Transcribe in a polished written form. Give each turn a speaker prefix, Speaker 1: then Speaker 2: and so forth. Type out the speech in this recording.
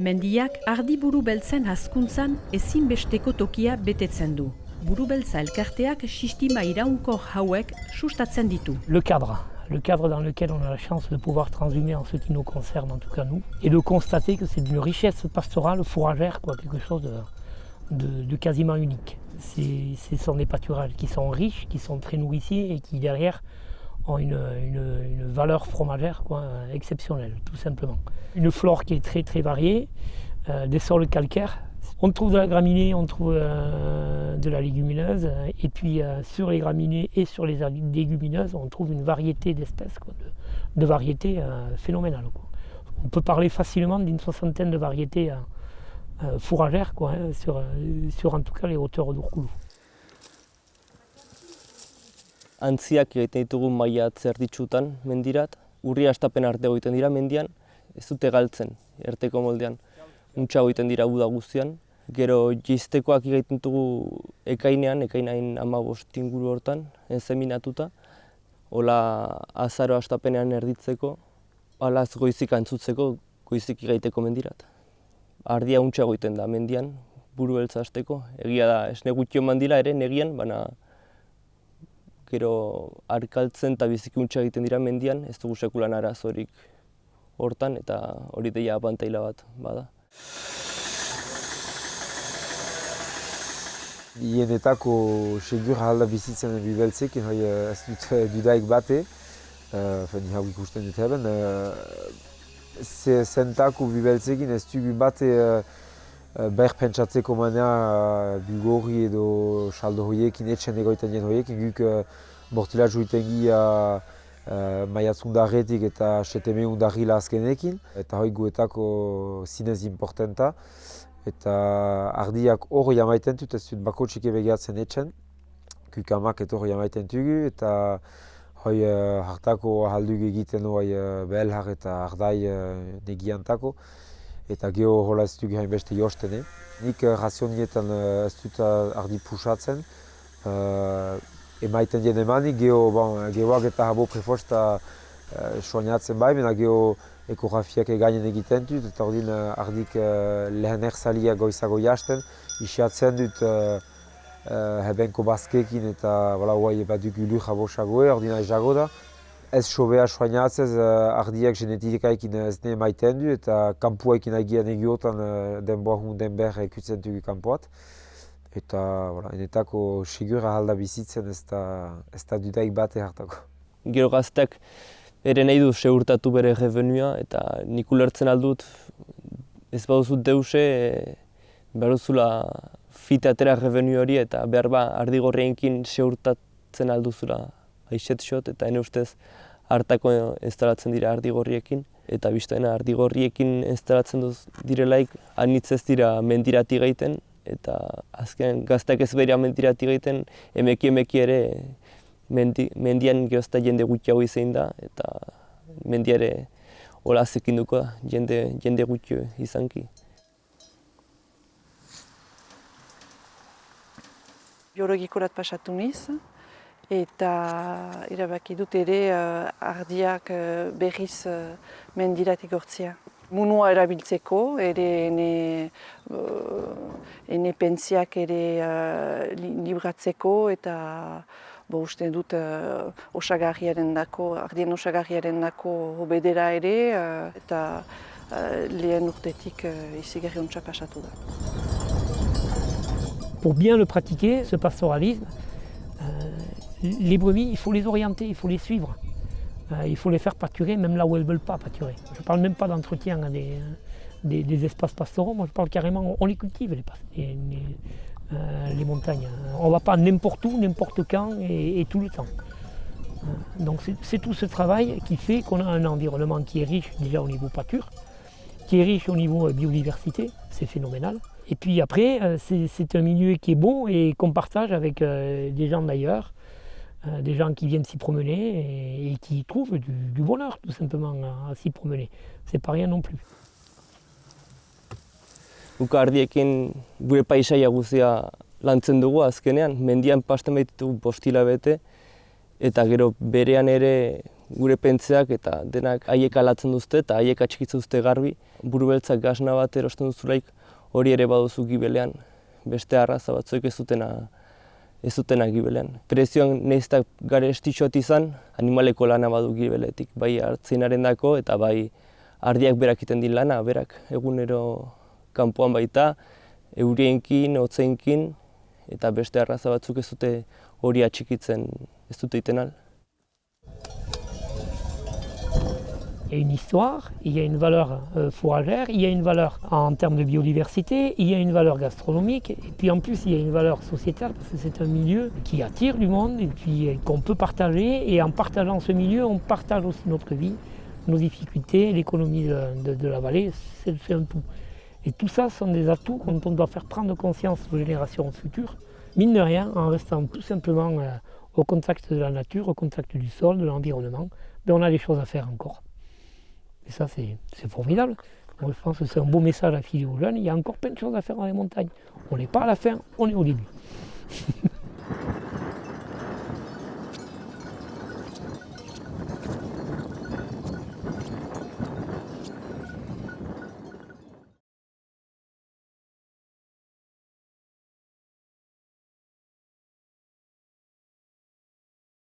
Speaker 1: Mendiak ardi buru beltzen hazkuntzan ezinbesteko tokia betetzen du. Buru beltza elkarteak sistema iraunkor hauek sustatzen ditu.
Speaker 2: Le cadre dans lequel on a la chance de pouvoir transhumer en ce qui nous concerne, en tout cas nous, et de constater que c'est d'une richesse pastorale fourragère, quelque chose de quasiment unique. Ce sont des pâturages qui sont riches, qui sont très nourriciers et qui derrière ont une valeur fromagère exceptionnelle, tout simplement. Une flore qui est très très variée, des sols calcaires. On trouve de la graminée, on trouve de la légumineuse, et puis sur les graminées et sur les légumineuses, on trouve une variété d'espèces, de variétés phénoménales. On peut parler facilement d'une 60aine de variétés fourragères sur en tout cas les hauteurs d'Urkulu.
Speaker 3: Antziak egiten ditugu maiatz erditsutan mendirat, urri hastapen arte egiten dira mendian, ez dute galtzen erteko moldean. Untxa egiten dira uda guztian. Gero jiztekoak egiten ditugu ekainean 15 inguru hortan, enzeminatuta. Hola azaro hastapenean erditzeko, alaz goizik antzutzeko, goizik egiteko mendirat. Ardia untxa egiten da mendian, buru beltza hasteko. Egia da, esne gutxi eman dira ere negian, baina gero arkaltzen eta biziki untxa egiten dira mendian, ez dugu sekulan arazorik hortan, eta hori deia abantaila bat bada.
Speaker 4: Hienetako segur ahalda bizitzen bibeltzekin, ez dut dudaik bate, ni hau ikusten dut heben, zentako bibeltzekin ez dugu bate behar pentsatzeko manea bugorri edo saldo hoiekin, etxen egoiten dien hoiekin, guk mortila juiten gia maiatzundarretik eta setemeundarrila azkenekin, eta hoi guetako zinez importanta. Eta ardiak hor jamaiten dut, ez dut bakotxik ebegiatzen etxen, kukamak eta hor jamaiten dugu, eta hoi hartako ahalduk egiten hoi behelhar eta ardai negiantako. Eta geho hola ez dugu hainbeste jostene. Nik razionietan ez dut ardi pusatzen, emaiten dien emanik, gehoak eta habo prefosta soinatzen bai, mena geho ekografiak gainen egiten dut, eta ordin ardik lehen erzaliak goizago jasten, isiatzen dut hebenko bazkekin eta guai baduk ulu jabosagoe, ordin aizago da. Ez sobea soinatzez ardiak genetikaikin ez ne emaiten du, eta kampuaikin agian egiotan denber ekutzen dugu kampuat. Eta enetako sigur ahalda bizitzen ez da dudaik bate hartako.
Speaker 3: Gero gazteak ere nahi du segurtatu bere revenua, eta nik ulertzen aldut ez baduzut deuse behar duzula fite atera revenu hori, eta behar ba ardigorrienkin segurtatzen alduzula aixetxot, eta ene ustez hartako instalatzen dira ardigorriekin, eta biztoena ardigorriekin instalatzen direlaik anitz ez dira mendirati gaiten, eta azken gazteak ez beria mendirati gaiten, emeki ere mendian geozta jende gutxiago izan da, eta mendiare hola zekinduko da, jende gutxi izanki.
Speaker 5: Biologikorat pasatu niz, eta erabaki dut ere ardiak berriz mendirat igortzea. Munua erabiltzeko, ere ene pentsiak ere libratzeko, eta uste dut ardien osagarriaren dako hobedera ere, eta lehen urtetik izigarri ontsa pasatu da.
Speaker 2: Pour bien le pratiquer, ce pastoralisme, les brebis, il faut les orienter, il faut les suivre. Il faut les faire pâturer même là où elles ne veulent pas pâturer. Je ne parle même pas d'entretien des espaces pastoraux, moi je parle carrément, on les cultive les montagnes. On ne va pas n'importe où, n'importe quand et tout le temps. Donc c'est tout ce travail qui fait qu'on a un environnement qui est riche déjà au niveau pâture, qui est riche au niveau biodiversité, c'est phénoménal. Et puis après, c'est un milieu qui est bon et qu'on partage avec des gens d'ailleurs, des gens qui viennent s'y promener et qui trouvent du bonheur tout simplement à s'y promener. C'est pas rien non plus.
Speaker 3: Guk ardiekin gure paisaia guztia lantzen dugu azkenean, mendian pasten baitugu 5 hilabete, eta gero berean ere gure pentzeak eta denak haiek alatzen duzte eta haiek atxikitzen duzte garbi. Burubeltzak gasna bat erosten duzulaik hori ere baduzu gibelean, beste arraza batzuek ez dutena gibelean. Prezioan nahiztak garestitxot izan, animaleko lana badu gibeletik, bai hartzinaren dako eta bai ardiak berak iten din lana, berak egunero kanpoan baita, eurienkin, hotzeinkin, eta beste arraza batzuk ez dute hori atxikitzen, ez dute iten al.
Speaker 2: Il y a une histoire, il y a une valeur fourragère, il y a une valeur en termes de biodiversité, il y a une valeur gastronomique, et puis en plus il y a une valeur sociétale parce que c'est un milieu qui attire du monde et puis qu'on peut partager, et en partageant ce milieu, on partage aussi notre vie, nos difficultés, l'économie de la vallée, c'est un tout. Et tout ça sont des atouts dont on doit faire prendre conscience aux générations futures, mine de rien, en restant tout simplement au contact de la nature, au contact du sol, de l'environnement, mais on a des choses à faire encore. Et ça, c'est formidable. Moi, je pense que c'est un beau message à filer aux jeunes. Il y a encore plein de choses à faire dans les montagnes. On n'est pas à la fin, on est au début.